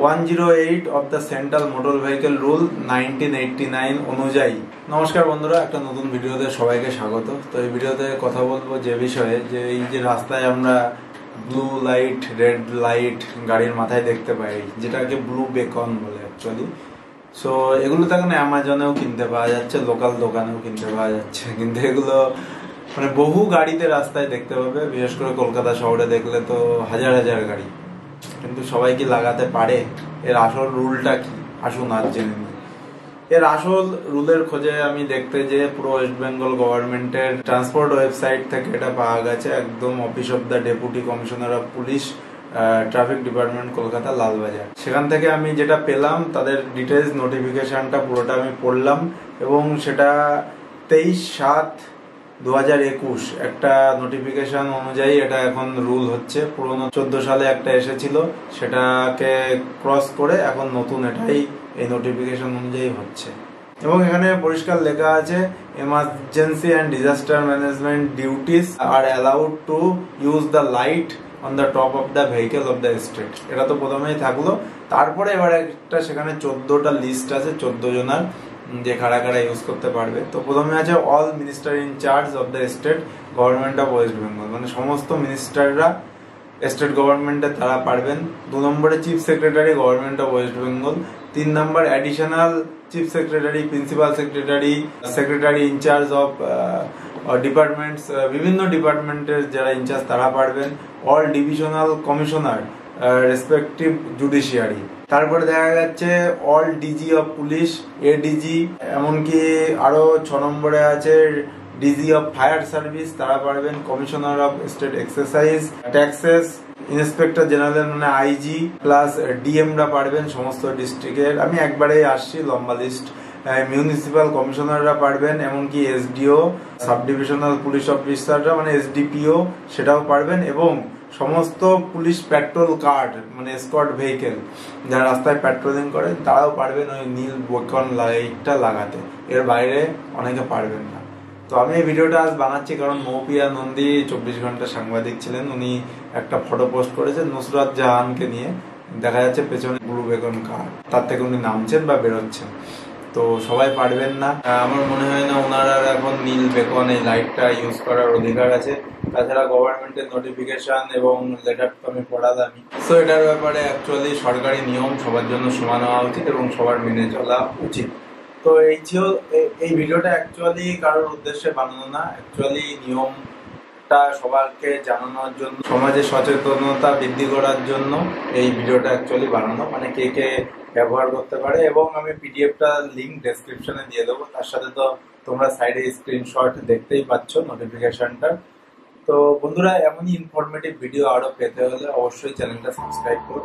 108 of the central motor vehicle rule 1989 অনুযায়ী। নমস্কার বন্ধুরা, একটা নতুন ভিডিওতে সবাইকে স্বাগত। তো এই ভিডিওতে কথা বলবো যে বিষয়ে, যে এই যে রাস্তায় আমরা ব্লু লাইট, রেড লাইট গাড়ির মাথায় দেখতে পাই, যেটাকে ব্লু বেকন বলে অ্যাকচুয়ালি। সো এগুলো তো এখন অ্যামাজনেও কিনতে পাওয়া যাচ্ছে, লোকাল দোকানেও কিনতে পাওয়া যাচ্ছে, কিন্তু এগুলো মানে বহু গাড়িতে রাস্তায় দেখতে পাবে। বিশেষ করে কলকাতা শহরে দেখলে তো হাজার হাজার গাড়ি, কিন্তু সবাই কি লাগাতে পারে? এর আসল রুলটা কি, আসুন আজ জেনে নিই। এর আসল রুলের খোঁজে আমি দেখতে যে পুরো ওয়েস্ট বেঙ্গল গভর্নমেন্টের ট্রান্সপোর্ট ওয়েবসাইট থেকে এটা পাওয়া গেছে, একদম office of the deputy commissioner of police, traffic department, Kolkata, Lalbazar. সেখান থেকে আমি যেটা পেলাম, তাদের ডিটেলস নোটিফিকেশনটা পুরোটা আমি পড়লাম, এবং সেটা 23/7/2021 একটা নোটিফিকেশন অনুযায়ী এটা এখন রুল হচ্ছে। পুরোনো 14 সালে একটা এসেছিল, সেটাকে ক্রস করে এখন নতুন এটাই এই নোটিফিকেশন অনুযায়ী হচ্ছে। এবং এখানে পরিষ্কার লেখা আছে, emergency and disaster management duties R allowed to use the light on the top of the vehicle of the state. এটা তো প্রথমেই থাকলো, তারপরে এবার একটা সেখানে 14টা লিস্ট আছে, 14 জনার, যে কারা কারা ইউজ করতে পারবে। তো প্রথমে আছে all minister in charge of the state government of West Bengal, মানে সমস্ত মিনিস্টাররা স্টেট গভর্নমেন্টের তারা পারবেন। 2 নম্বরে chief secretary government of West Bengal. 3 নম্বর additional chief secretary, principal secretary, secretary in charge of departments, বিভিন্ন ডিপার্টমেন্টের যারা ইনচার্জ তারা পারবেন। All divisional commissioner respective judiciary. তারপরে দেখা যাচ্ছে all DG of police, ADG, এমনকি আরো 6 নম্বরে আছে ডিজি অফ ফায়ার সার্ভিস, তারা পারবেন। Commissioner of state exercise, taxes, inspector general মানে আইজি, প্লাস ডিএমরা পারবেন সমস্ত ডিস্ট্রিক্টের। আমি একবারেই আসছি, লম্বা লিস্ট। মিউনিসিপাল কমিশনাররা পারবেন, এমনকি এসডিও, সাব ডিভিশনাল পুলিশ অফিসাররা মানে এসডিপিও, সেটাও পারবেন। এবং সমস্ত পুলিশ পেট্রোল কার্ড মানে এসকর্ট ভেহিকেল যারা রাস্তায় পেট্রোলিং করেন, তারাও পারবেন ওই নীল বেকন লাইটটা লাগাতে। এর বাইরে অনেকে পারবেন না। তো আমি এই ভিডিওটা আজ বানাচ্ছি কারণ মৌপিয়া নন্দী 24 ঘন্টা সাংবাদিক ছিলেন, উনি একটা ফটো পোস্ট করেছেন নুসরাত জাহানকে নিয়ে। দেখা যাচ্ছে পেছনে ব্লু বেকন কার, তার থেকে উনি নামছেন বা বেরোচ্ছেন। তো সবাই পারবেন না, আমার মনে হয় না ওনারা এখন নীল বেকন এই লাইটটা ইউজ করার অধিকার আছে। তাছাড়া গভর্নমেন্টের নোটিফিকেশন এবং লেটার তো আমি পড়ালামই। তো এটার ব্যাপারে অ্যাকচুয়ালি সরকারি নিয়ম সবার জন্য সমান হওয়া উচিত এবং সবার মেনে চলা উচিত। তো এই ছিল এই ভিডিওটা অ্যাকচুয়ালি কারোর উদ্দেশ্যে বানানো না, অ্যাকচুয়ালি নিয়মটা সবাইকে জানানোর জন্য, সমাজে সচেতনতা বৃদ্ধি করার জন্য এই ভিডিওটা অ্যাকচুয়ালি বানানো, মানে কে কে ব্যবহার করতে পারে। এবং আমি পিডিএফটা লিঙ্ক ডেসক্রিপশনে দিয়ে দেবো, তার সাথে তো তোমরা সাইডে স্ক্রিনশট দেখতেই পাচ্ছ নোটিফিকেশনটা। তো বন্ধুরা, এমনই ইনফরমেটিভ ভিডিও আরো পেতে হলে অবশ্যই চ্যানেলটা সাবস্ক্রাইব করো।